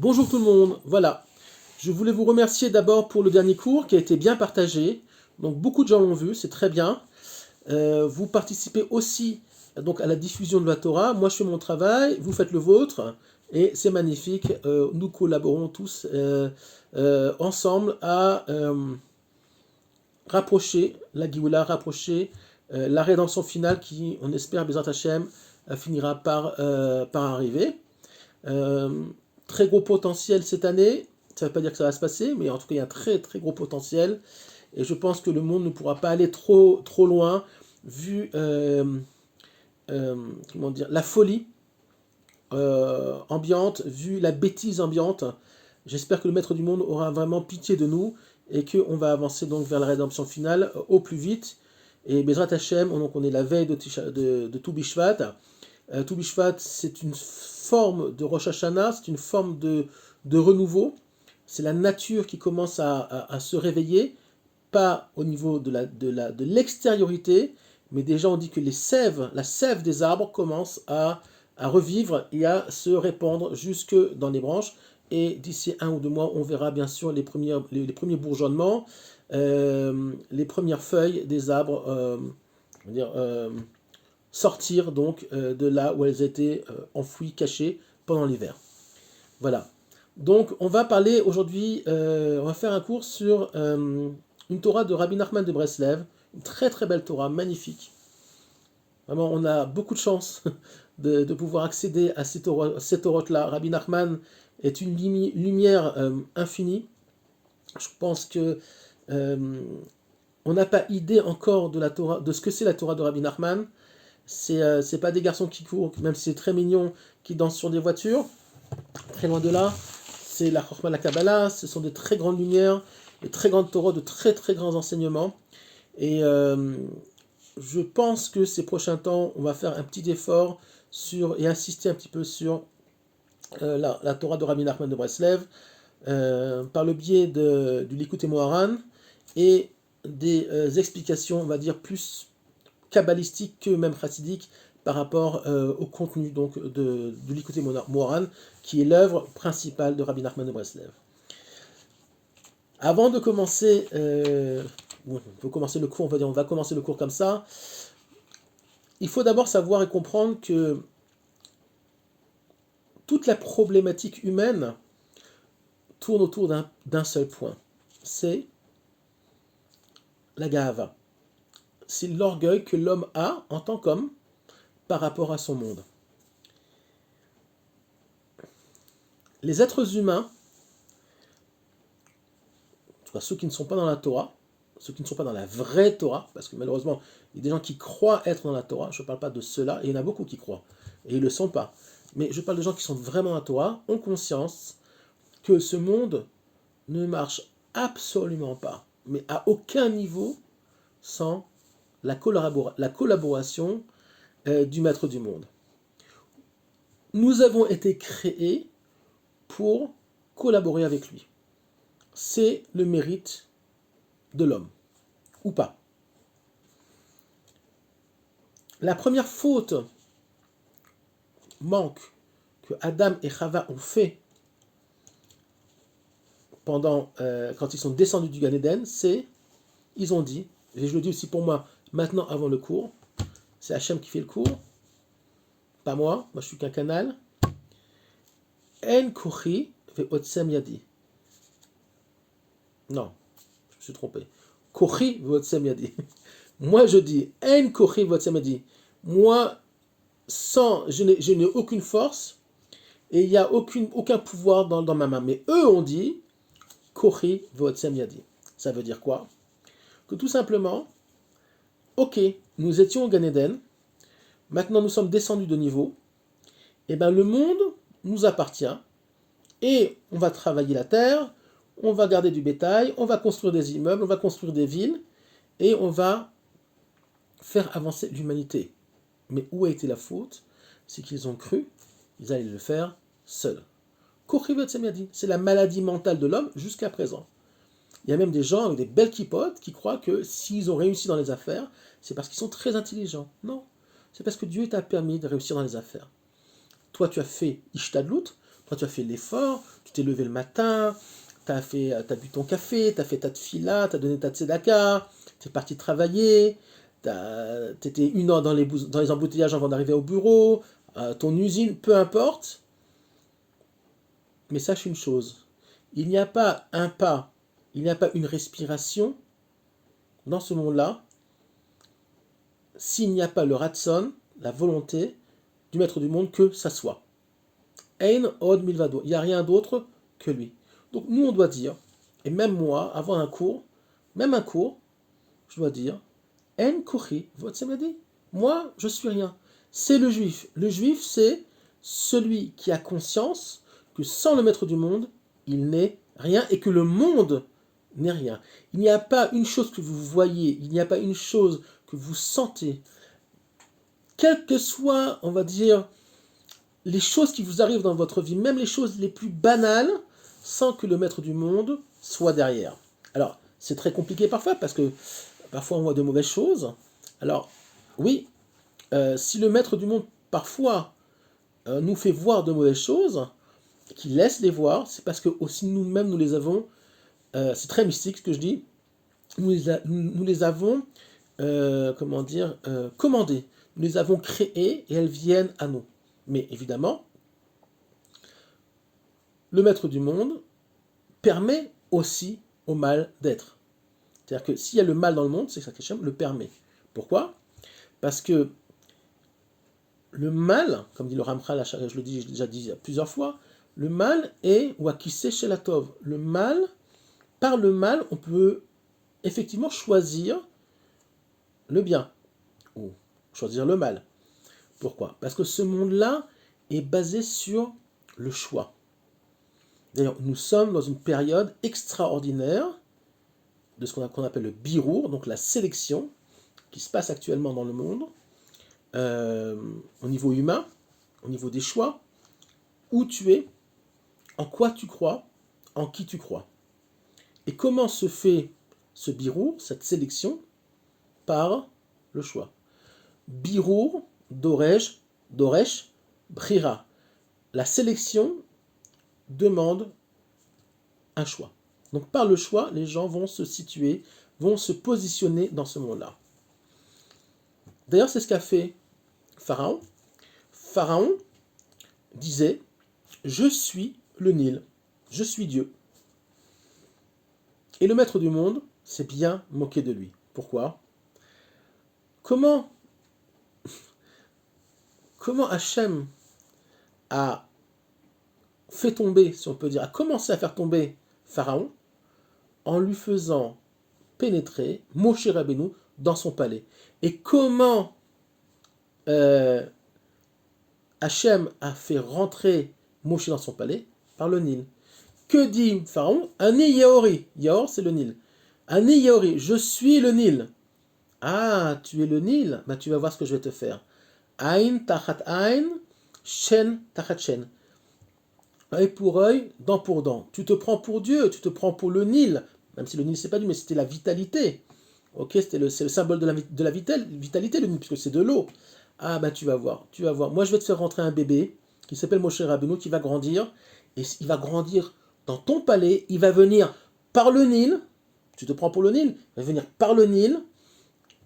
Bonjour tout le monde, voilà. Je voulais vous remercier d'abord pour le dernier cours qui a été bien partagé. Donc beaucoup de gens l'ont vu, c'est très bien. Vous participez aussi donc à la diffusion de la Torah. Moi je fais mon travail, vous faites le vôtre et c'est magnifique. Nous collaborons tous ensemble à rapprocher la Géoula, rapprocher la rédemption finale qui, on espère, Bezrat Hashem, finira par arriver. Euh, Très gros potentiel cette année. Ça ne veut pas dire que ça va se passer, mais en tout cas, il y a un très très gros potentiel. Et je pense que le monde ne pourra pas aller trop loin vu comment dire, la folie ambiante, vu la bêtise ambiante. J'espère que le maître du monde aura vraiment pitié de nous et qu'on va avancer donc vers la rédemption finale au plus vite. Et Bezrat Hashem, donc on est la veille de Tou Bishvat. Tou Bishvat, c'est une forme de Rosh Hashanah, c'est une forme de renouveau. C'est la nature qui commence à se réveiller, pas au niveau de l'extériorité, mais déjà on dit que la sève des arbres commence à revivre et à se répandre jusque dans les branches. Et d'ici 1 ou 2 mois, on verra bien sûr les premiers bourgeonnements, les premières feuilles des arbres, on va dire, sortir donc de là où elles étaient enfouies, cachées pendant l'hiver. Voilà. Donc on va parler aujourd'hui, on va faire un cours sur une Torah de Rabbi Nachman de Breslev, une très très belle Torah, magnifique. Vraiment, on a beaucoup de chance de pouvoir accéder à cette Torah-là. Rabbi Nachman est une lumière infinie. Je pense que on n'a pas idée encore de la Torah, de ce que c'est la Torah de Rabbi Nachman. C'est pas des garçons qui courent, même si c'est très mignon, qui dansent sur des voitures. Très loin de là. C'est la Chokhmah, la Kabbalah. Ce sont des très grandes lumières, des très grandes Torahs, de très très grands enseignements. Et je pense que ces prochains temps, on va faire un petit effort et insister un petit peu sur la Torah de Rabbi Nachman de Breslev par le biais du Likutei Moharan et des explications, on va dire, plus kabbalistique que même chassidique par rapport au contenu donc du Likutei Moharan, qui est l'œuvre principale de Rabbi Nachman de Breslev. Avant de commencer, on peut commencer le cours, on va commencer le cours comme ça. Il faut d'abord savoir et comprendre que toute la problématique humaine tourne autour d'un seul point. C'est la Gahava. C'est l'orgueil que l'homme a en tant qu'homme par rapport à son monde. Les êtres humains, en tout cas ceux qui ne sont pas dans la Torah, ceux qui ne sont pas dans la vraie Torah, parce que malheureusement, il y a des gens qui croient être dans la Torah, je ne parle pas de ceux-là, et il y en a beaucoup qui croient, et ils ne le sont pas. Mais je parle de gens qui sont vraiment dans la Torah, ont conscience que ce monde ne marche absolument pas, mais à aucun niveau, sans la collaboration du maître du monde. Nous avons été créés pour collaborer avec lui. C'est le mérite de l'homme, ou pas. La première faute, manque, que Adam et Chava ont fait quand ils sont descendus du Gan Eden, c'est, ils ont dit, et je le dis aussi pour moi, maintenant avant le cours, c'est Hachem qui fait le cours, pas moi je suis qu'un canal. En kochi ve'otsem yadi. Non, je me suis trompé. Kochi ve'otsem yadi. Moi je dis en kochi ve'otsem yadi. Moi, je n'ai aucune force et il n'y a aucun pouvoir dans ma main. Mais eux ont dit kochi ve'otsem yadi. Ça veut dire quoi? Que tout simplement, ok, nous étions au Gan Eden, maintenant nous sommes descendus de niveau, et bien le monde nous appartient, et on va travailler la terre, on va garder du bétail, on va construire des immeubles, on va construire des villes, et on va faire avancer l'humanité. Mais où a été la faute? C'est qu'ils ont cru, ils allaient le faire seuls. C'est la maladie mentale de l'homme jusqu'à présent. Il y a même des gens avec des belles kipotes qui croient que s'ils ont réussi dans les affaires, c'est parce qu'ils sont très intelligents. Non, c'est parce que Dieu t'a permis de réussir dans les affaires. Toi, tu as fait Ishtadlut, Quand tu as fait l'effort, tu t'es levé le matin, t'as bu ton café, t'as fait ta tfila, t'as donné ta tzedaka, t'es parti travailler, t'étais 1 heure dans les embouteillages avant d'arriver au bureau, ton usine, peu importe. Mais sache une chose, il n'y a pas un pas, il n'y a pas une respiration dans ce monde-là s'il n'y a pas le ratson, la volonté du maître du monde que ça soit. Ein od milvado, il n'y a rien d'autre que lui. Donc nous on doit dire, et même moi, avant un cours, je dois dire, En kochi, votre dit, moi je suis rien. C'est le juif. Le juif c'est celui qui a conscience que sans le maître du monde, il n'est rien et que le monde n'est rien. Il n'y a pas une chose que vous voyez, il n'y a pas une chose que vous sentez, quelles que soient, on va dire, les choses qui vous arrivent dans votre vie, même les choses les plus banales, sans que le maître du monde soit derrière. Alors, c'est très compliqué parfois, parce que parfois on voit de mauvaises choses. Alors, oui, si le maître du monde, parfois, nous fait voir de mauvaises choses, qu'il laisse les voir, c'est parce que aussi nous-mêmes, nous les avons, c'est très mystique ce que je dis, nous les avons, commandées. Nous les avons créées et elles viennent à nous. Mais évidemment, le maître du monde permet aussi au mal d'être. C'est-à-dire que s'il y a le mal dans le monde, c'est que Hachem le permet. Pourquoi? Parce que le mal, comme dit le Ramchal, je le dis, j'ai déjà dit plusieurs fois, le mal est Wakise Shelatov. Le mal, par le mal, on peut effectivement choisir le bien ou choisir le mal. Pourquoi? Parce que ce monde-là est basé sur le choix. D'ailleurs, nous sommes dans une période extraordinaire de ce qu'on appelle le birour, donc la sélection qui se passe actuellement dans le monde, au niveau humain, au niveau des choix, où tu es, en quoi tu crois, en qui tu crois. Et comment se fait ce birour, cette sélection? Par le choix. Birour, Doresh, Brira. La sélection demande un choix. Donc par le choix, les gens vont se situer, vont se positionner dans ce monde-là. D'ailleurs, c'est ce qu'a fait Pharaon. Pharaon disait, je suis le Nil, je suis Dieu. Et le maître du monde s'est bien moqué de lui. Pourquoi? Comment Hachem a fait tomber, si on peut dire, a commencé à faire tomber Pharaon en lui faisant pénétrer Moshe Rabbeinu dans son palais. Et comment Hachem a fait rentrer Moshe dans son palais? Par le Nil. Que dit Pharaon? Ani Yaori. Yaor, c'est le Nil. Ani Yaori, je suis le Nil. Ah, tu es le Nil? Bah, tu vas voir ce que je vais te faire. Ain tachat ain, shen tachat shen. Œil pour œil, dent pour dent. Tu te prends pour Dieu, tu te prends pour le Nil. Même si le Nil, c'est pas Dieu, mais c'était la vitalité. Ok, c'est le symbole de la vitalité, le Nil, puisque c'est de l'eau. Ah, ben tu vas voir. Moi, je vais te faire rentrer un bébé qui s'appelle Moshe Rabbeinu, qui va grandir. Et il va grandir dans ton palais. Il va venir par le Nil. Tu te prends pour le Nil. Il va venir par le Nil.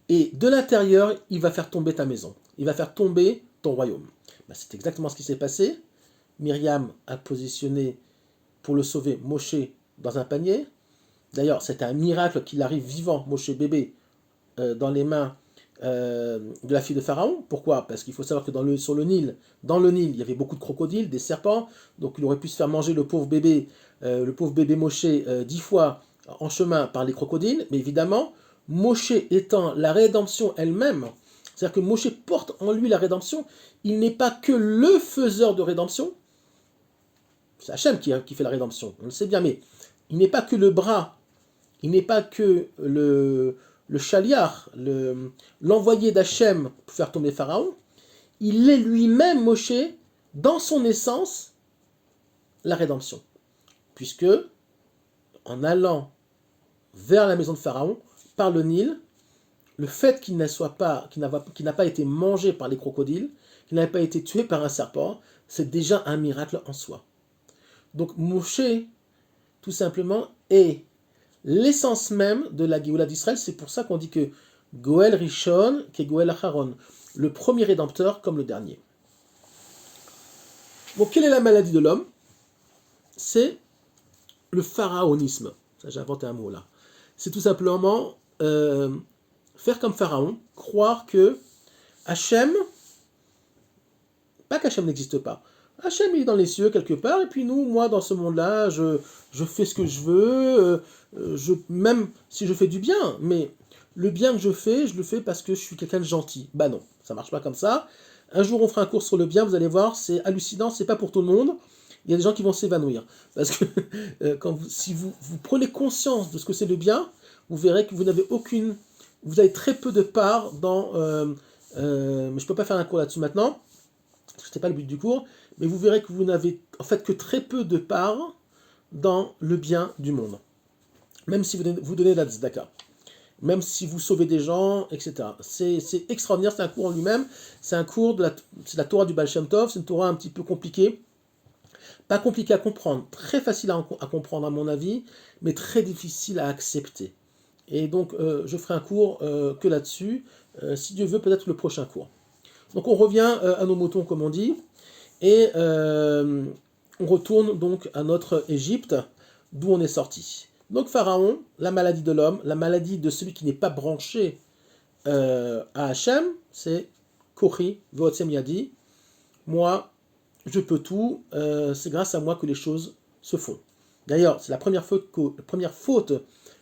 Et de l'intérieur, il va faire tomber ta maison. Il va faire tomber ton royaume. Ben, c'est exactement ce qui s'est passé. Myriam a positionné pour le sauver Moshe dans un panier. D'ailleurs, c'était un miracle qu'il arrive vivant, Moshe bébé, dans les mains de la fille de Pharaon. Pourquoi? Parce qu'il faut savoir que dans le Nil, il y avait beaucoup de crocodiles, des serpents, donc il aurait pu se faire manger le pauvre bébé Moshe 10 fois en chemin par les crocodiles. Mais évidemment, Moshe étant la rédemption elle-même, c'est-à-dire que Moshe porte en lui la rédemption, il n'est pas que le faiseur de rédemption, c'est Hachem qui fait la rédemption, on le sait bien, mais il n'est pas que le bras, il n'est pas que le chaliar, l'envoyé d'Hachem pour faire tomber Pharaon, il est lui-même, Moshe, dans son essence, la rédemption. Puisque, en allant vers la maison de Pharaon, par le Nil, le fait qu'il n'a pas été mangé par les crocodiles, qu'il n'ait pas été tué par un serpent, c'est déjà un miracle en soi. Donc Moshe, tout simplement, est l'essence même de la Géoula d'Israël. C'est pour ça qu'on dit que Goël Rishon, qui est Goël Acharon, le premier rédempteur comme le dernier. Bon, quelle est la maladie de l'homme? C'est le pharaonisme. Ça, j'ai inventé un mot là. C'est tout simplement faire comme Pharaon, croire que Hachem, pas qu'Hachem n'existe pas. Hachem il est dans les cieux quelque part, et puis nous, moi, dans ce monde-là, je fais ce que je veux, même si je fais du bien, mais le bien que je le fais parce que je suis quelqu'un de gentil. Bah non, ça marche pas comme ça. Un jour, on fera un cours sur le bien, vous allez voir, c'est hallucinant, c'est pas pour tout le monde. Il y a des gens qui vont s'évanouir. Parce que si vous prenez conscience de ce que c'est le bien, vous verrez que vous n'avez aucune... Vous avez très peu de part dans... mais je ne peux pas faire un cours là-dessus maintenant, parce que ce n'était pas le but du cours, mais vous verrez que vous n'avez en fait que très peu de part dans le bien du monde. Même si vous donnez la tzedaka. Même si vous sauvez des gens, etc. C'est extraordinaire, c'est un cours en lui-même. C'est un cours c'est la Torah du Baal Shem Tov, c'est une Torah un petit peu compliquée. Pas compliqué à comprendre, très facile à comprendre à mon avis, mais très difficile à accepter. Et donc je ferai un cours que là-dessus, si Dieu veut peut-être le prochain cours. Donc on revient à nos moutons comme on dit, et on retourne donc à notre Égypte, d'où on est sorti. Donc Pharaon, la maladie de l'homme, la maladie de celui qui n'est pas branché à Hachem, c'est Kochi, Votsem Yadi, moi, je peux tout, c'est grâce à moi que les choses se font. D'ailleurs, c'est la première faute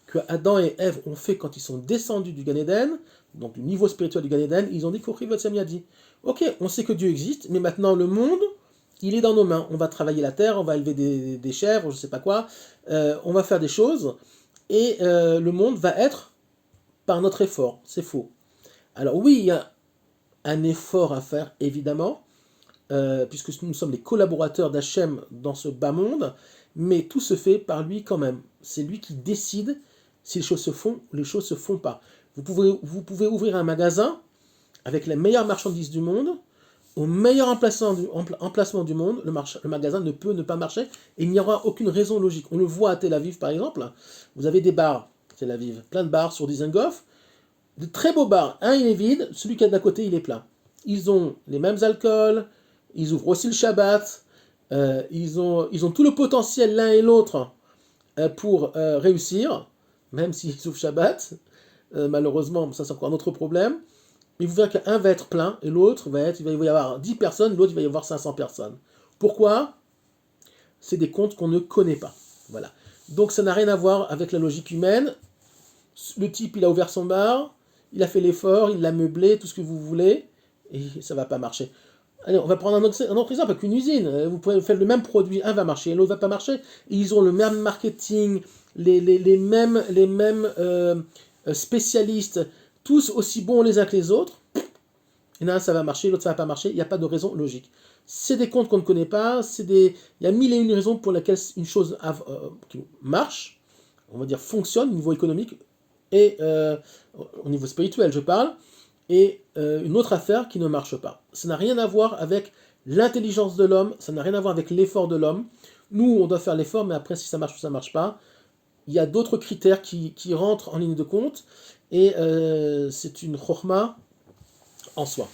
que Adam et Ève ont fait quand ils sont descendus du Gan Eden, donc du niveau spirituel du Gan Eden, ils ont dit Kochi Votsem Yadi. Ok, on sait que Dieu existe, mais maintenant le monde, il est dans nos mains. On va travailler la terre, on va élever des chèvres, je ne sais pas quoi, on va faire des choses, et le monde va être par notre effort. C'est faux. Alors oui, il y a un effort à faire, évidemment, puisque nous sommes les collaborateurs d'Hachem dans ce bas monde, mais tout se fait par lui quand même. C'est lui qui décide si les choses se font ou les choses se font pas. Vous pouvez ouvrir un magasin avec les meilleures marchandises du monde, au meilleur emplacement du monde, le magasin ne peut ne pas marcher, et il n'y aura aucune raison logique. On le voit à Tel Aviv par exemple, vous avez des bars, Tel Aviv, plein de bars sur Dizengoff, de très beaux bars. Un il est vide, celui qui est d'à côté il est plein. Ils ont les mêmes alcools, ils ouvrent aussi le Shabbat, ils ont tout le potentiel l'un et l'autre pour réussir, même s'ils ouvrent Shabbat. Malheureusement, ça c'est encore un autre problème. Mais vous verrez qu'un va être plein et l'autre il va y avoir 10 personnes, l'autre il va y avoir 500 personnes. Pourquoi? C'est des comptes qu'on ne connaît pas. Voilà. Donc ça n'a rien à voir avec la logique humaine. Le type il a ouvert son bar, il a fait l'effort, il l'a meublé, tout ce que vous voulez, et ça va pas marcher. Allez, on va prendre un autre exemple avec une usine. Vous pouvez faire le même produit, un va marcher, l'autre va pas marcher. Et ils ont le même marketing, les mêmes spécialistes, tous aussi bons les uns que les autres. Il y en a un, ça va marcher, l'autre ça va pas marcher. Il n'y a pas de raison logique. C'est des comptes qu'on ne connaît pas. Il y a mille et une raisons pour lesquelles une chose qui marche, on va dire fonctionne au niveau économique et au niveau spirituel, je parle. Et une autre affaire qui ne marche pas. Ça n'a rien à voir avec l'intelligence de l'homme, ça n'a rien à voir avec l'effort de l'homme. Nous, on doit faire l'effort, mais après, si ça marche ou ça ne marche pas, il y a d'autres critères qui rentrent en ligne de compte, et c'est une chorma en soi.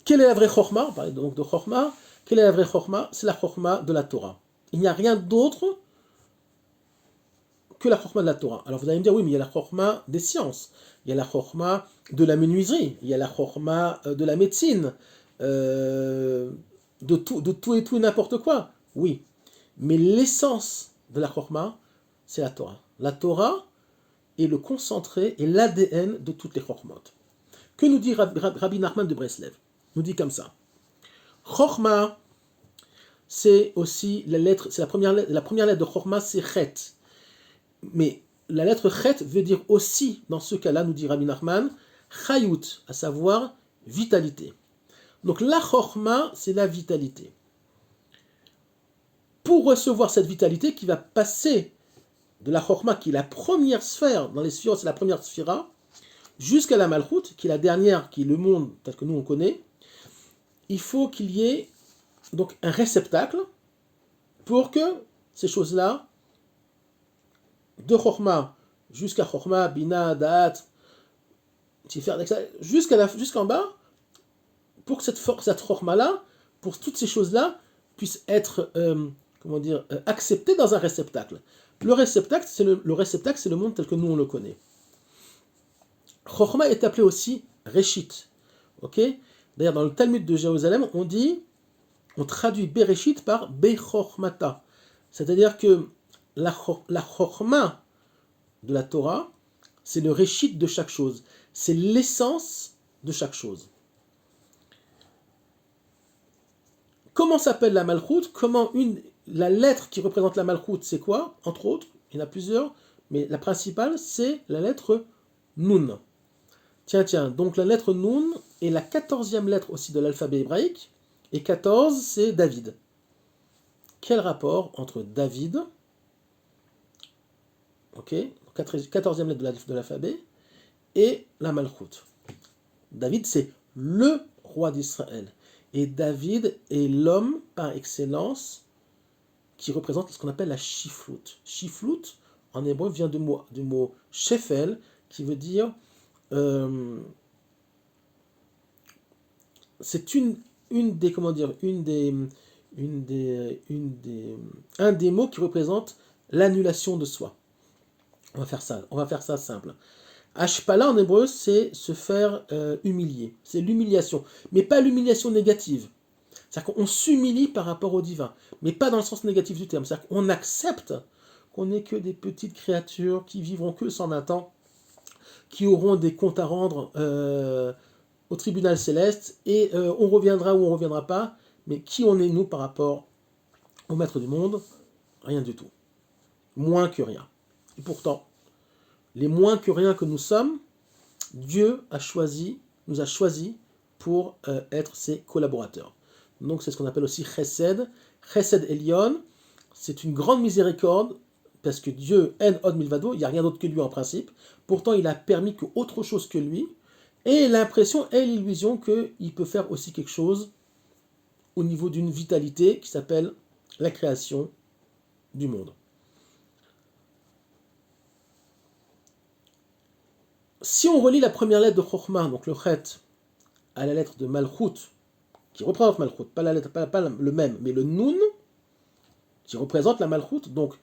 Quelle est la vraie chorma? On parlait donc de chorma. Quelle est la vraie chorma? C'est la chorma de la Torah. Il n'y a rien d'autre que la chorma de la Torah. Alors vous allez me dire, oui, mais il y a la chorma des sciences, il y a la chorma de la menuiserie, il y a la chorma de la médecine, de tout et tout et n'importe quoi. Oui, mais l'essence de la chorma, c'est la Torah. La Torah est le concentré et l'ADN de toutes les chormot. Que nous dit Rabbi Nachman de Breslev? Il nous dit comme ça. Chorma, c'est aussi la lettre, c'est la première lettre de chorma, c'est chet. Mais la lettre chet veut dire aussi, dans ce cas-là, nous dit Rabbi Nachman, chayut, à savoir vitalité. Donc la chorma, c'est la vitalité. Pour recevoir cette vitalité qui va passer de la chorma, qui est la première sphère, dans les sphères, c'est la première sphira, jusqu'à la malchut, qui est la dernière, qui est le monde tel que nous on connaît, il faut qu'il y ait donc un réceptacle, pour que ces choses-là, de Chorma jusqu'à Chorma, Bina, Da'at, jusqu'en bas, pour que cette Chorma-là, pour toutes ces choses-là, puissent être acceptées dans un réceptacle. Le réceptacle, c'est le monde tel que nous on le connaît. Chorma est appelé aussi Réchit. Ok. D'ailleurs, dans le Talmud de Jérusalem, on traduit Bereshit par Bechormata. C'est-à-dire que la Chorma de la Torah, c'est le Réchit de chaque chose. C'est l'essence de chaque chose. Comment s'appelle la Malchut? La lettre qui représente la Malchut, c'est quoi? Entre autres, il y en a plusieurs, mais la principale, c'est la lettre Nun. Tiens, donc la lettre Nun est la 14e lettre aussi de l'alphabet hébraïque, et 14, c'est David. Quel rapport entre David, 14e lettre de l'alphabet, et la Malchut? David, c'est le roi d'Israël. Et David est l'homme par excellence qui représente ce qu'on appelle la chiflout. Chiflout, en hébreu, vient du mot shefel, qui veut dire... c'est un des mots qui représente l'annulation de soi. On va faire ça simple. Ashpala en hébreu, c'est se faire humilier. C'est l'humiliation. Mais pas l'humiliation négative. C'est-à-dire qu'on s'humilie par rapport au divin. Mais pas dans le sens négatif du terme. C'est-à-dire qu'on accepte qu'on n'est que des petites créatures qui vivront que 120 ans, qui auront des comptes à rendre au tribunal céleste, et on reviendra ou on ne reviendra pas, mais qui on est nous par rapport au maître du monde? Rien du tout. Moins que rien. Et pourtant, les moins que rien que nous sommes, Dieu nous a choisi pour être ses collaborateurs. Donc c'est ce qu'on appelle aussi Chesed. Chesed Elyon, c'est une grande miséricorde, parce que Dieu, En Od Milvado, il n'y a rien d'autre que lui en principe. Pourtant, il a permis qu'autre chose que lui, et l'impression et l'illusion qu'il peut faire aussi quelque chose au niveau d'une vitalité qui s'appelle la création du monde. Si on relie la première lettre de Chochma, donc le Chet, à la lettre de Malchut, qui représente Malchut, pas le même, mais le Nun, qui représente la Malchut, donc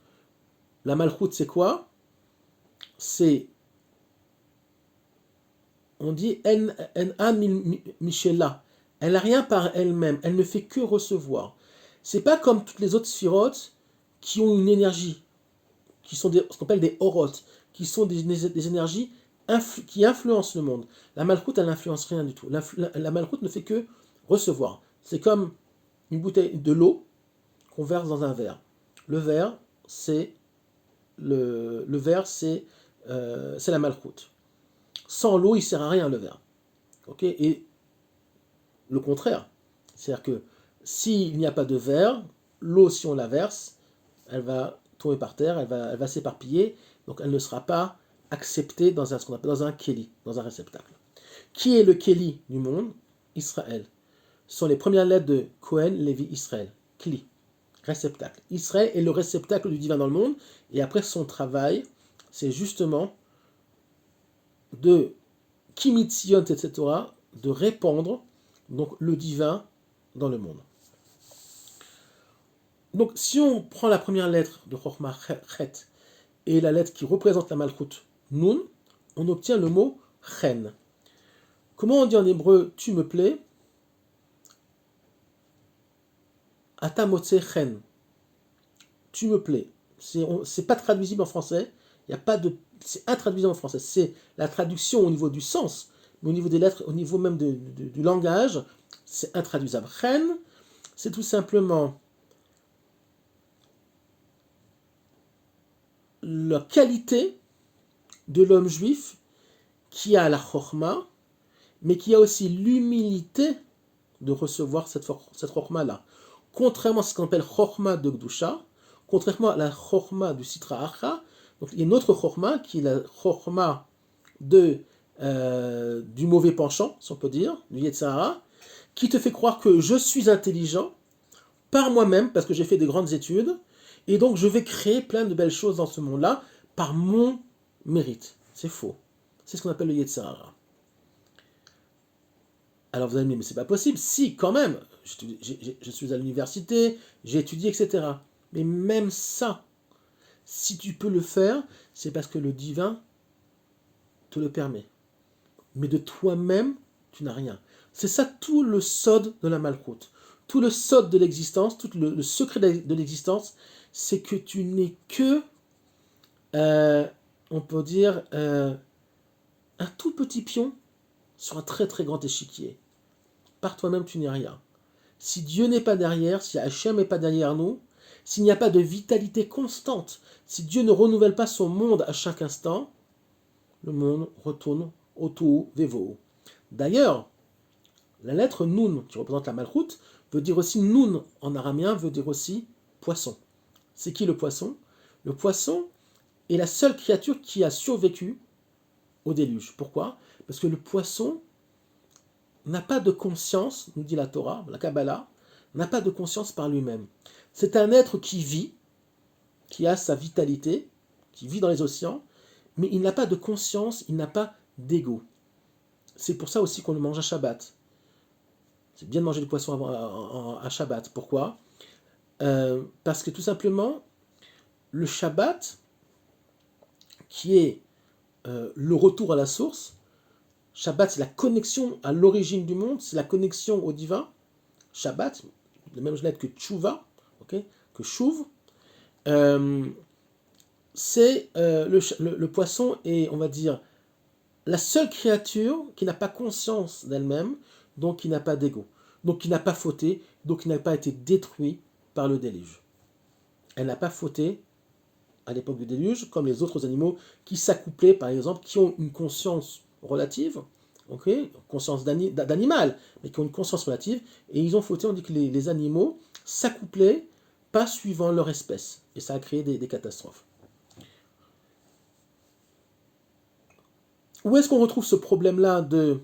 la Malchut c'est quoi? C'est, on dit En Michela. Elle n'a rien par elle-même, elle ne fait que recevoir. C'est pas comme toutes les autres sphirotes qui ont une énergie, qui sont ce qu'on appelle des orotes, qui sont des énergies qui influencent le monde. La Malchut, elle n'influence rien du tout. La Malchut ne fait que recevoir. C'est comme une bouteille de l'eau qu'on verse dans un verre. Le verre, c'est la Malchut. Sans l'eau, il ne sert à rien le verre. Et le contraire. C'est-à-dire que s'il n'y a pas de verre, l'eau, si on la verse, elle va tomber par terre, elle va s'éparpiller, donc elle ne sera pas acceptée dans ce qu'on appelle dans un keli, dans un réceptacle. Qui est le keli du monde? Israël. Ce sont les premières lettres de Cohen, Lévi, Israël. Kli, réceptacle. Israël est le réceptacle du divin dans le monde, et après son travail, c'est justement de kimitzion, etc., de répandre donc le divin dans le monde. Donc si on prend la première lettre de Chochma Chet et la lettre qui représente la Malchut Nun, on obtient le mot Chen. Comment on dit en hébreu tu me plais? Ata motze Chen. Tu me plais. C'est pas traduisible en français. Il y a pas de, c'est intraduisible en français. C'est la traduction au niveau du sens, mais au niveau des lettres, au niveau même du langage, c'est intraduisable. Chen, c'est tout simplement la qualité de l'homme juif qui a la chorma, mais qui a aussi l'humilité de recevoir cette chorma-là. Contrairement à ce qu'on appelle chorma de Gdusha, contrairement à la chorma du Sitra Achra, donc il y a une autre chorma qui est la chorma du mauvais penchant, si on peut dire, du Yetzirah, qui te fait croire que je suis intelligent, par moi-même, parce que j'ai fait des grandes études, et donc je vais créer plein de belles choses dans ce monde-là par mon mérite. C'est faux. C'est ce qu'on appelle le Yetzer Hara. Alors vous allez me dire, mais c'est pas possible. Si, quand même, je suis à l'université, j'ai étudié, etc. Mais même ça, si tu peux le faire, c'est parce que le divin te le permet. Mais de toi-même, tu n'as rien. C'est ça tout le sod de la malchoute. Tout le sod de l'existence, tout le secret de l'existence, c'est que tu n'es que, on peut dire, un tout petit pion sur un très très grand échiquier. Par toi-même, tu n'es rien. Si Dieu n'est pas derrière, si Hachem n'est pas derrière nous, s'il n'y a pas de vitalité constante, si Dieu ne renouvelle pas son monde à chaque instant, le monde retourne au tout vevo. D'ailleurs, la lettre Nun, qui représente la malchoute, veut dire aussi Nun en araméen, veut dire aussi poisson. C'est qui le poisson? Le poisson est la seule créature qui a survécu au déluge. Pourquoi? Parce que le poisson n'a pas de conscience, nous dit la Torah, la Kabbalah, n'a pas de conscience par lui-même. C'est un être qui vit, qui a sa vitalité, qui vit dans les océans, mais il n'a pas de conscience, il n'a pas d'ego. C'est pour ça aussi qu'on le mange à Shabbat. C'est bien de manger du poisson à Shabbat. Pourquoi? Parce que tout simplement, le Shabbat, qui est le retour à la source, Shabbat, c'est la connexion à l'origine du monde, c'est la connexion au divin. Shabbat, de même lettre que Tchouva, okay, que Chouv, c'est le poisson est, on va dire, la seule créature qui n'a pas conscience d'elle-même, donc qui n'a pas d'ego, donc qui n'a pas fauté, donc qui n'a pas été détruit par le déluge. Elle n'a pas fauté à l'époque du déluge, comme les autres animaux qui s'accouplaient, par exemple, qui ont une conscience relative, okay, conscience d'animal, mais qui ont une conscience relative, et ils ont fauté, on dit que les animaux s'accouplaient pas suivant leur espèce, et ça a créé des catastrophes. Où est-ce qu'on retrouve ce problème-là de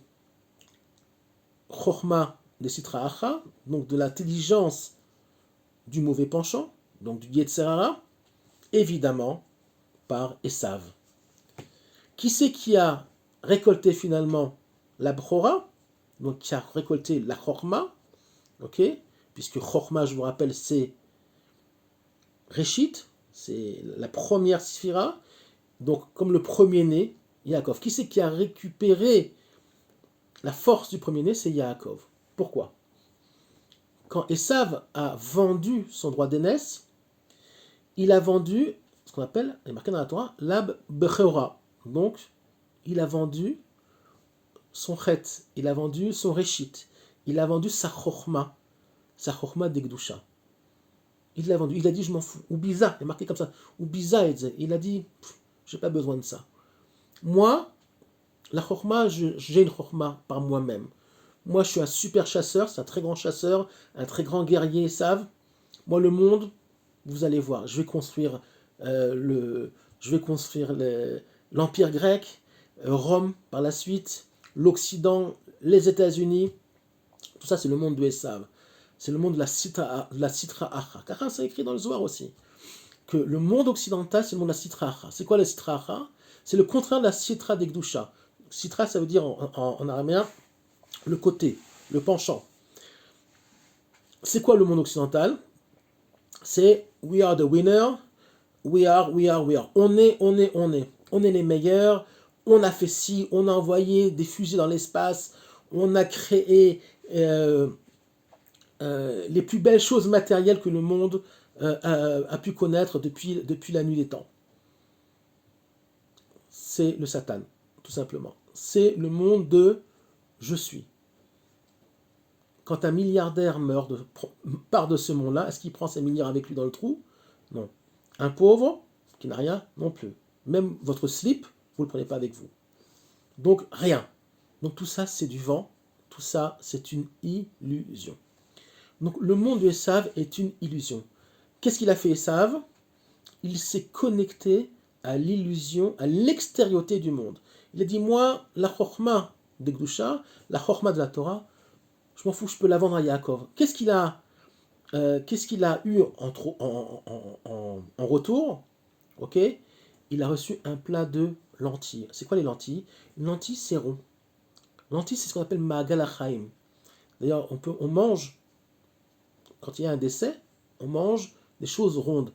Chorma de Sitra Acha, donc de l'intelligence du mauvais penchant, donc du Yetzer Hara? Évidemment, par Esav. Qui c'est qui a récolté finalement la Bchora, donc qui a récolté la Chorma, ok, puisque Chorma, je vous rappelle, c'est Réchit, c'est la première Sphira, donc comme le premier-né, Yaakov. Qui c'est qui a récupéré la force du premier-né? C'est Yaakov. Pourquoi? Quand Esav a vendu son droit d'aînesse, il a vendu ce qu'on appelle, il est marqué dans la Torah, l'ab bechora. Donc, il a vendu son chet, il a vendu son réchit, il a vendu sa chorma d'Egdusha. Il l'a vendu, il a dit je m'en fous. Ou biza, il est marqué comme ça. Ou biza, il a dit j'ai pas besoin de ça. Moi, la chorma, j'ai une chorma par moi-même. Moi, je suis un super chasseur, c'est un très grand chasseur, un très grand guerrier, savent. Moi, le monde, vous allez voir, je vais construire l'Empire grec, Rome par la suite, l'Occident, les États-Unis. Tout ça, c'est le monde de Esav. C'est le monde de la Sitra Acha. Car c'est écrit dans le Zohar aussi. Que le monde occidental, c'est le monde de la Sitra Acha. C'est quoi la Sitra Acha? C'est le contraire de la Sitra d'Egdusha. Sitra, ça veut dire en araméen le côté, le penchant. C'est quoi le monde occidental? C'est we are the winner, we are. On est. On est les meilleurs, on a fait ci, on a envoyé des fusées dans l'espace, on a créé les plus belles choses matérielles que le monde a pu connaître depuis la nuit des temps. C'est le Satan, tout simplement. C'est le monde de je suis. Quand un milliardaire part de ce monde-là, est-ce qu'il prend ses milliards avec lui dans le trou? Non. Un pauvre, qui n'a rien, non plus. Même votre slip, vous ne le prenez pas avec vous. Donc, rien. Donc, tout ça, c'est du vent. Tout ça, c'est une illusion. Donc, le monde de Esav est une illusion. Qu'est-ce qu'il a fait, Esav? Il s'est connecté à l'illusion, à l'extériorité du monde. Il a dit, moi, la chorma d'Egdusha, la chorma de la Torah, je m'en fous, je peux la vendre à Yaakov. Qu'est-ce qu'il a qu'est-ce qu'il a eu en retour? Ok, il a reçu un plat de lentilles. C'est quoi les lentilles? Une lentille, c'est rond. Lentilles, c'est ce qu'on appelle ma'agal hachaim. D'ailleurs, on mange, quand il y a un décès, on mange des choses rondes.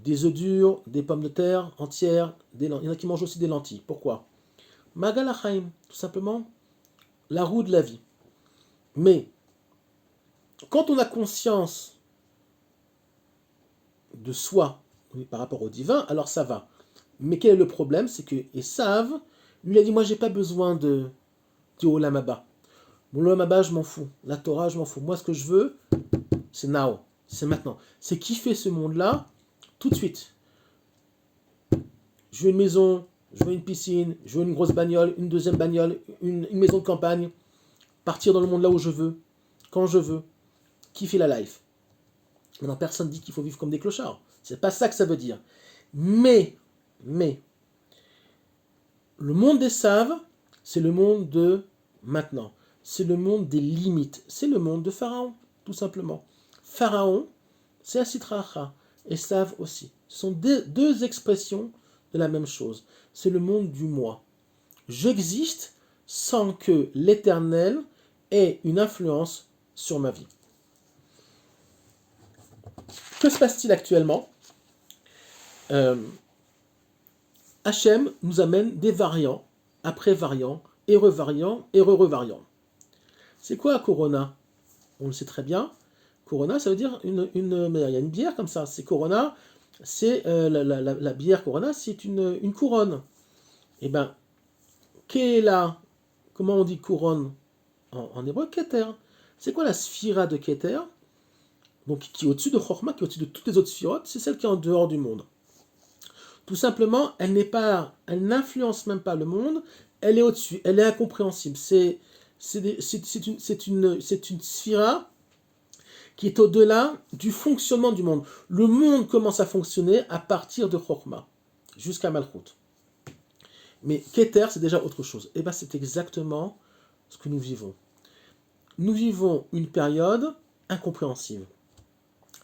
Des œufs durs, des pommes de terre entières, il y en a qui mangent aussi des lentilles. Pourquoi? Ma'agal hachaim, tout simplement, la roue de la vie. Mais, quand on a conscience de soi par rapport au divin, alors ça va. Mais quel est le problème? C'est que Esav, lui a dit, moi j'ai pas besoin du Olam Haba. Mon Olam Haba, je m'en fous. La Torah, je m'en fous. Moi, ce que je veux, c'est now. C'est maintenant. C'est kiffer ce monde-là tout de suite. Je veux une maison, je veux une piscine, je veux une grosse bagnole, une deuxième bagnole, une maison de campagne. Partir dans le monde là où je veux, quand je veux. Kiffer la life. Maintenant, personne dit qu'il faut vivre comme des clochards. C'est pas ça que ça veut dire. Mais, le monde des Saves, c'est le monde de maintenant. C'est le monde des limites. C'est le monde de Pharaon, tout simplement. Pharaon, c'est un Sitracha. Et Sav aussi. Ce sont deux expressions de la même chose. C'est le monde du moi. J'existe sans que l'Éternel ait une influence sur ma vie. Que se passe-t-il actuellement? Hachem nous amène des variants, après variants, et revariants, et re-revariants. C'est quoi Corona? On le sait très bien. Corona, ça veut dire il y a une bière comme ça. C'est Corona, c'est la bière Corona, c'est une couronne. Et bien, Kéla, comment on dit couronne en hébreu? Keter. C'est quoi la sphira de Keter? Donc qui est au-dessus de Chorma, qui est au-dessus de toutes les autres sphirotes, c'est celle qui est en dehors du monde. Tout simplement, elle n'influence même pas le monde, elle est au-dessus, elle est incompréhensible. C'est une sphira qui est au-delà du fonctionnement du monde. Le monde commence à fonctionner à partir de Chorma, jusqu'à Malchut. Mais Keter, c'est déjà autre chose. Et bien, c'est exactement ce que nous vivons. Nous vivons une période incompréhensible.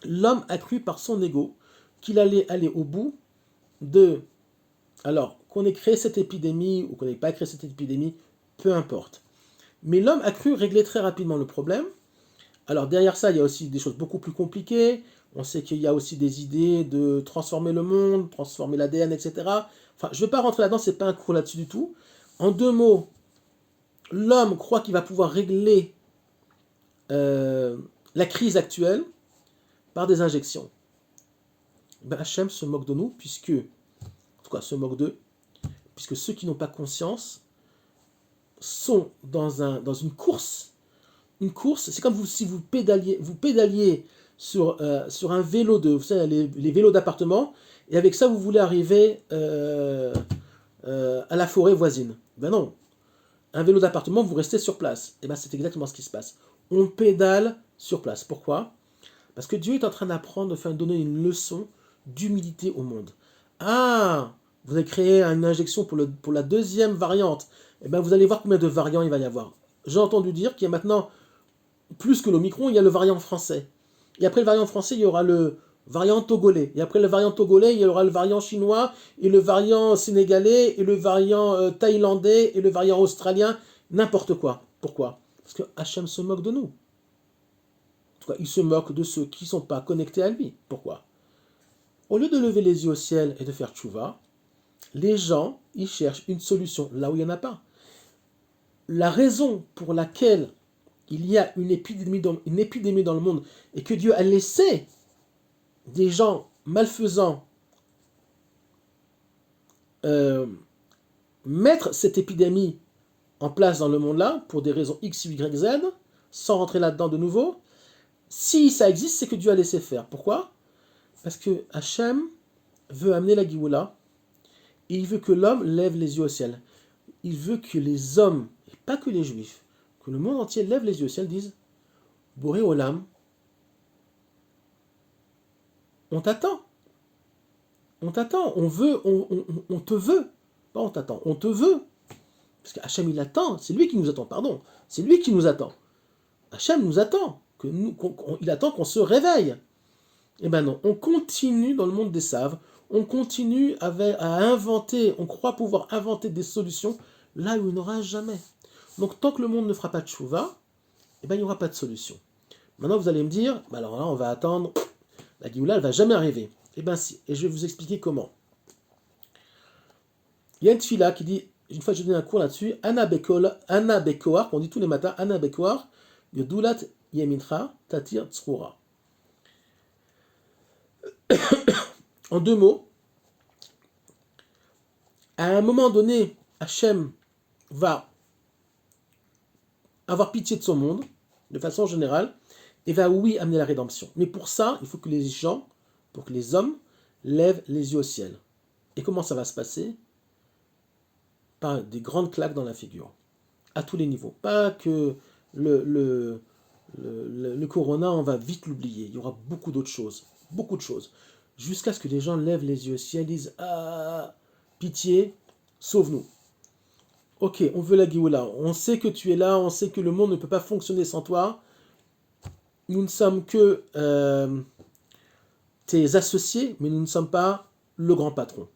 L'homme a cru par son ego qu'il allait aller au bout de... Alors, qu'on ait créé cette épidémie ou qu'on n'ait pas créé cette épidémie, peu importe. Mais l'homme a cru régler très rapidement le problème. Alors, derrière ça, il y a aussi des choses beaucoup plus compliquées. On sait qu'il y a aussi des idées de transformer le monde, transformer l'ADN, etc. Enfin, je ne vais pas rentrer là-dedans, c'est pas un cours là-dessus du tout. En deux mots, l'homme croit qu'il va pouvoir régler la crise actuelle par des injections. Ben, Hachem se moque de nous, en tout cas se moque d'eux, puisque ceux qui n'ont pas conscience sont dans une course. Une course, c'est comme si vous pédaliez sur un vélo vous savez, les vélos d'appartement, et avec ça vous voulez arriver à la forêt voisine. Ben non, un vélo d'appartement, vous restez sur place. Et ben c'est exactement ce qui se passe. On pédale sur place. Pourquoi? Parce que Dieu est en train d'apprendre, de donner une leçon d'humilité au monde. Ah, vous avez créé une injection pour la deuxième variante. Et ben vous allez voir combien de variants il va y avoir. J'ai entendu dire qu'il y a maintenant, plus que l'Omicron, il y a le variant français. Et après le variant français, il y aura le variant togolais. Et après le variant togolais, il y aura le variant chinois, et le variant sénégalais, et le variant thaïlandais, et le variant australien, n'importe quoi. Pourquoi? Parce que Hachem se moque de nous. En tout cas, il se moque de ceux qui ne sont pas connectés à lui. Pourquoi? Au lieu de lever les yeux au ciel et de faire tchouva, les gens, ils cherchent une solution là où il n'y en a pas. La raison pour laquelle il y a une épidémie dans le monde et que Dieu a laissé des gens malfaisants mettre cette épidémie en place dans le monde-là, pour des raisons X, Y, Z, sans rentrer là-dedans de nouveau, si ça existe, c'est que Dieu a laissé faire. Pourquoi? Parce que Hachem veut amener la Géoula, et il veut que l'homme lève les yeux au ciel. Il veut que les hommes, et pas que les juifs, que le monde entier lève les yeux au ciel, disent Boré Olam, on t'attend. On t'attend, on te veut. Pas on t'attend, on te veut. Parce que Hachem il attend, c'est lui qui nous attend, pardon. C'est lui qui nous attend. Hachem nous attend. il attend qu'on se réveille. Eh bien non, on continue dans le monde des saves, on continue à inventer, on croit pouvoir inventer des solutions là où il n'y en aura jamais. Donc tant que le monde ne fera pas de chouva, eh bien il n'y aura pas de solution. Maintenant vous allez me dire, bah alors là on va attendre, la Géoula elle va jamais arriver. Eh bien si, et je vais vous expliquer comment. Il y a une fille qui dit, une fois que j'ai donné un cours là-dessus, Anna Bekoar, qu'on dit tous les matins, Anna Bekoar, Yodulat Yemincha, Tatir Tzroura. En deux mots, à un moment donné, Hachem va avoir pitié de son monde, de façon générale, et va, oui, amener la rédemption. Mais pour ça, il faut que les gens, pour que les hommes, lèvent les yeux au ciel. Et comment ça va se passer? Par des grandes claques dans la figure, à tous les niveaux. Pas que le corona, on va vite l'oublier. Il y aura beaucoup d'autres choses, jusqu'à ce que les gens lèvent les yeux au ciel et disent « Ah, pitié, sauve-nous ». Ok, on veut la Géoula, on sait que tu es là, on sait que le monde ne peut pas fonctionner sans toi. Nous ne sommes que tes associés, mais nous ne sommes pas le grand patron.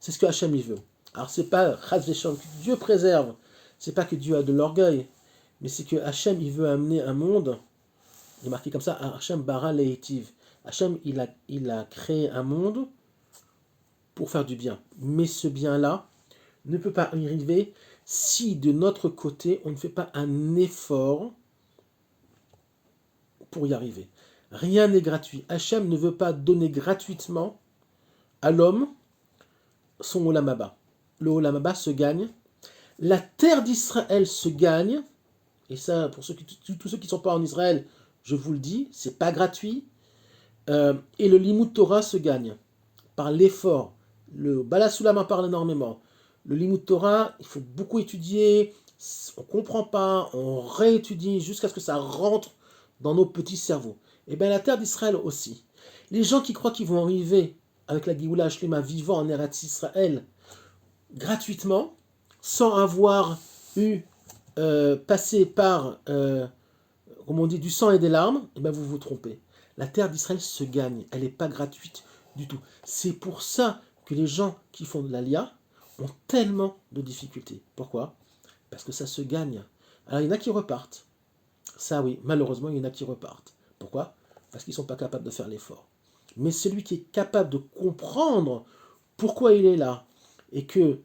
C'est ce que Hachem y veut. Alors c'est pas Chas Veshon, que Dieu préserve, c'est pas que Dieu a de l'orgueil, mais c'est que Hachem il veut amener un monde, il est marqué comme ça, Hachem bara leitiv. Hachem il a créé un monde pour faire du bien. Mais ce bien-là ne peut pas arriver si de notre côté on ne fait pas un effort pour y arriver. Rien n'est gratuit. Hachem ne veut pas donner gratuitement à l'homme son Olam Haba. Le Olam Haba se gagne. La terre d'Israël se gagne. Et ça, pour tous ceux qui ne sont pas en Israël, je vous le dis, c'est pas gratuit. Et le Limud Torah se gagne par l'effort. Le Bala Sulam en parle énormément. Le Limud Torah, il faut beaucoup étudier. On ne comprend pas, on réétudie jusqu'à ce que ça rentre dans nos petits cerveaux. Et bien la terre d'Israël aussi. Les gens qui croient qu'ils vont arriver avec la Géoula Shlema vivant en Eretz Israël gratuitement, sans avoir eu passé par, comme on dit, du sang et des larmes, et bien vous vous trompez. La terre d'Israël se gagne, elle n'est pas gratuite du tout. C'est pour ça que les gens qui font de l'Alia ont tellement de difficultés. Pourquoi? Parce que ça se gagne. Alors il y en a qui repartent. Ça oui, malheureusement il y en a qui repartent. Pourquoi? Parce qu'ils ne sont pas capables de faire l'effort. Mais celui qui est capable de comprendre pourquoi il est là, et que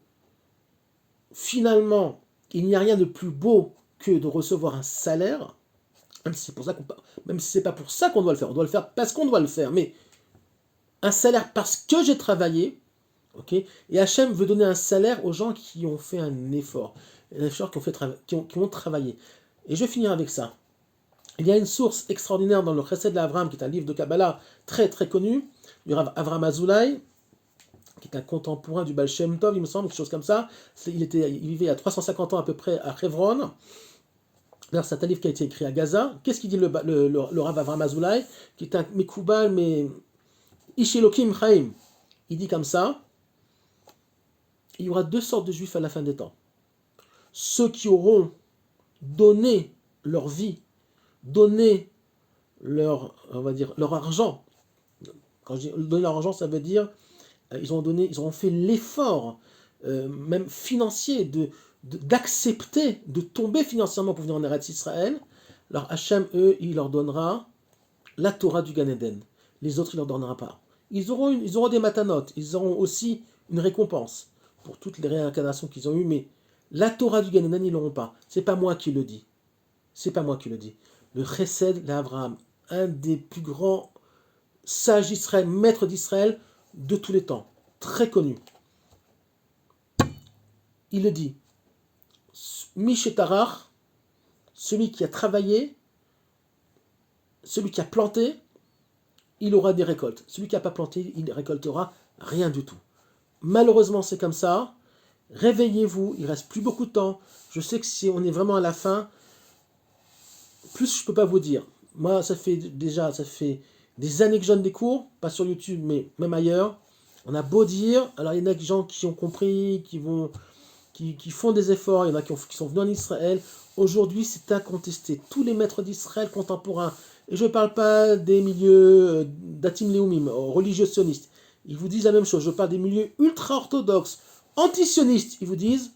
finalement, il n'y a rien de plus beau que de recevoir un salaire, même si c'est pas pour ça qu'on doit le faire, on doit le faire parce qu'on doit le faire, mais un salaire parce que j'ai travaillé, ok, et Hachem veut donner un salaire aux gens qui ont fait un effort, qui ont travaillé. Et je vais finir avec ça. Il y a une source extraordinaire dans le Chesed d'Avraham, qui est un livre de Kabbalah très très connu, du Rav Avraham Azoulay, qui est un contemporain du Baal Shem Tov, il me semble, quelque chose comme ça. Il vivait il y a 350 ans à peu près à Hebron. D'ailleurs, c'est un livre qui a été écrit à Gaza. Qu'est-ce qu'il dit le Rav Avraham Azoulay, qui est un Mekoubal, mais Ish Elokim Chaim. Il dit comme ça, il y aura deux sortes de juifs à la fin des temps. Ceux qui auront donné leur vie, donné leur, on va dire, leur argent. Quand je dis donner leur argent, ça veut dire ils auront fait l'effort, même financier, d'accepter, de tomber financièrement pour venir en Eretz Israël. Alors Hachem, eux, il leur donnera la Torah du Gan Eden. Les autres, il leur donnera pas. Ils auront des matanotes, ils auront aussi une récompense pour toutes les réincarnations qu'ils ont eues, mais la Torah du Gan Eden, ils l'auront pas. C'est pas moi qui le dis. C'est pas moi qui le dis. Le Chesed d'Avraham, un des plus grands sages d'Israël, maîtres d'Israël de tous les temps, très connu. Il le dit, Mishetarach, celui qui a travaillé, celui qui a planté, il aura des récoltes. Celui qui n'a pas planté, il ne récoltera rien du tout. Malheureusement, c'est comme ça. Réveillez-vous, il ne reste plus beaucoup de temps. Je sais que si on est vraiment à la fin, plus je ne peux pas vous dire. Moi, ça fait des années que je donne des cours, pas sur YouTube, mais même ailleurs. On a beau dire, alors il y en a des gens qui ont compris, qui font des efforts, il y en a qui sont venus en Israël. Aujourd'hui, c'est incontesté. Tous les maîtres d'Israël contemporains, Et je ne parle pas des milieux datim leumim, religieux sionistes. Ils vous disent la même chose. Je parle des milieux ultra-orthodoxes, anti-sionistes. Ils vous disent,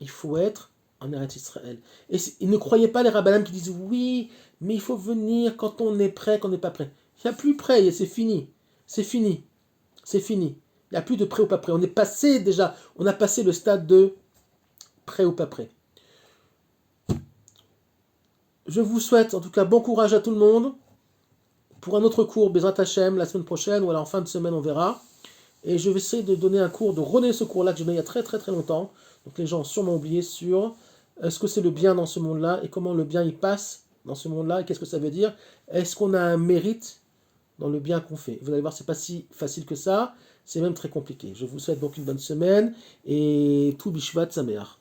il faut être en Eretz Israël. Et ils ne croyaient pas les rabbanim qui disent, oui, mais il faut venir quand on est prêt, quand on n'est pas prêt. Il n'y a plus prêt, c'est fini. C'est fini. C'est fini. Il n'y a plus de prêt ou pas prêt. On est passé déjà, on a passé le stade de prêt ou pas prêt. Je vous souhaite en tout cas bon courage à tout le monde. Pour un autre cours, Bezrat Hashem, la semaine prochaine, ou alors en fin de semaine, on verra. Et je vais essayer de donner un cours, de redonner ce cours-là que j'ai donné il y a très très très longtemps. Donc les gens ont sûrement oublié sur ce que c'est le bien dans ce monde-là et comment le bien il passe dans ce monde-là et qu'est-ce que ça veut dire. Est-ce qu'on a un mérite dans le bien qu'on fait? Vous allez voir, c'est pas si facile que ça, c'est même très compliqué. Je vous souhaite donc une bonne semaine et tout Bishvat Sameach.